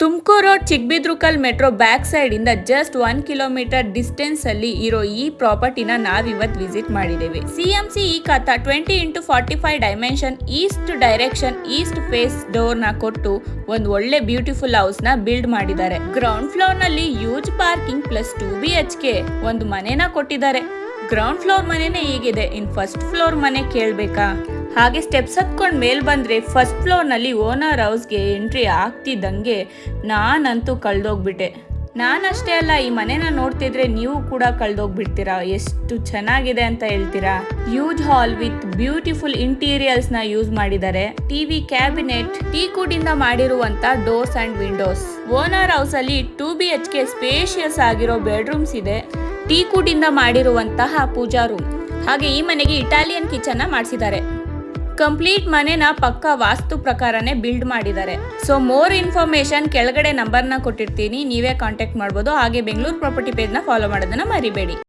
Tumakuru ಚಿಕ್ಕಬಿದ್ರುಕಲ್ metro back side ಇಂದ just 1 kilometre distance ಅಲ್ಲಿ ಇರೋ ಈ ಪ್ರಾಪರ್ಟಿನ ನಾವಿವತ್ತು ವಿಸಿಟ್ ಮಾಡಿದ್ದೇವೆ. CMC ಈ khata 20x45 dimension east direction east face door ನ ಕೊಟ್ಟು ಒಂದು ಒಳ್ಳೆ ಬ್ಯೂಟಿಫುಲ್ ಹೌಸ್ ನ ಬಿಲ್ಡ್ ಮಾಡಿದ್ದಾರೆ. ಗ್ರೌಂಡ್ ಫ್ಲೋರ್ ನಲ್ಲಿ ಯೂಜ್ ಪಾರ್ಕಿಂಗ್ ಪ್ಲಸ್ 2 BHK ಒಂದು ಮನೆನ ಕೊಟ್ಟಿದ್ದಾರೆ. ಗ್ರೌಂಡ್ ಫ್ಲೋರ್ ಮನೆನೇ ಹೀಗಿದೆ, ಇನ್ ಫಸ್ಟ್ ಫ್ಲೋರ್ ಮನೆ ಕೇಳ್ಬೇಕಾ? ಹಾಗೆ ಸ್ಟೆಪ್ಸ್ ಹತ್ಕೊಂಡು ಮೇಲ್ ಬಂದ್ರೆ ಫಸ್ಟ್ ಫ್ಲೋರ್ ನಲ್ಲಿ ಓನರ್ ಹೌಸ್ಗೆ ಎಂಟ್ರಿ ಆಗ್ತಿದ್ದಂಗೆ ನಾನಂತೂ ಕಳ್ದೋಗ್ಬಿಟ್ಟೆ. ನಾನಷ್ಟೇ ಅಲ್ಲ, ಈ ಮನೆನ ನೋಡ್ತಿದ್ರೆ ನೀವು ಕೂಡ ಕಳ್ದೋಗ್ಬಿಡ್ತೀರಾ. ಎಷ್ಟು ಚೆನ್ನಾಗಿದೆ ಅಂತ ಹೇಳ್ತೀರಾ. Huge hall with beautiful interiors ನ ಯೂಸ್ ಮಾಡಿದ್ದಾರೆ. ಟಿವಿ ಕ್ಯಾಬಿನೆಟ್, ಟೀಕುಡ್ ಇಂದ ಮಾಡಿರುವಂತ doors and windows. Owner house ಅಲ್ಲಿ 2 BHK ಸ್ಪೇಷಿಯಸ್ ಆಗಿರೋ ಬೆಡ್ರೂಮ್ಸ್ ಇದೆ. ಟೀಕುಡ್ ಇಂದ ಮಾಡಿರುವಂತಹ ಪೂಜಾ ರೂಮ್. ಹಾಗೆ ಈ ಮನೆಗೆ ಇಟಾಲಿಯನ್ ಕಿಚನ್ ನ ಮಾಡಿಸಿದ್ದಾರೆ. ಕಂಪ್ಲೀಟ್ ಮನೆನ ಪಕ್ಕಾ ವಾಸ್ತು ಪ್ರಕಾರನೇ ಬಿಲ್ಡ್ ಮಾಡಿದ್ದಾರೆ. ಸೊ ಮೋರ್ ಇನ್ಫಾರ್ಮೇಶನ್ ಕೆಳಗಡೆ ನಂಬರ್ನ ಕೊಟ್ಟಿರ್ತೀನಿ, ನೀವೇ ಕಾಂಟ್ಯಾಕ್ಟ್ ಮಾಡ್ಬೋದು. ಹಾಗೆ ಬೆಂಗಳೂರು ಪ್ರಾಪರ್ಟಿ ಪೇಜ್ನ ಫಾಲೋ ಮಾಡೋದನ್ನ ಮರಿಬೇಡಿ.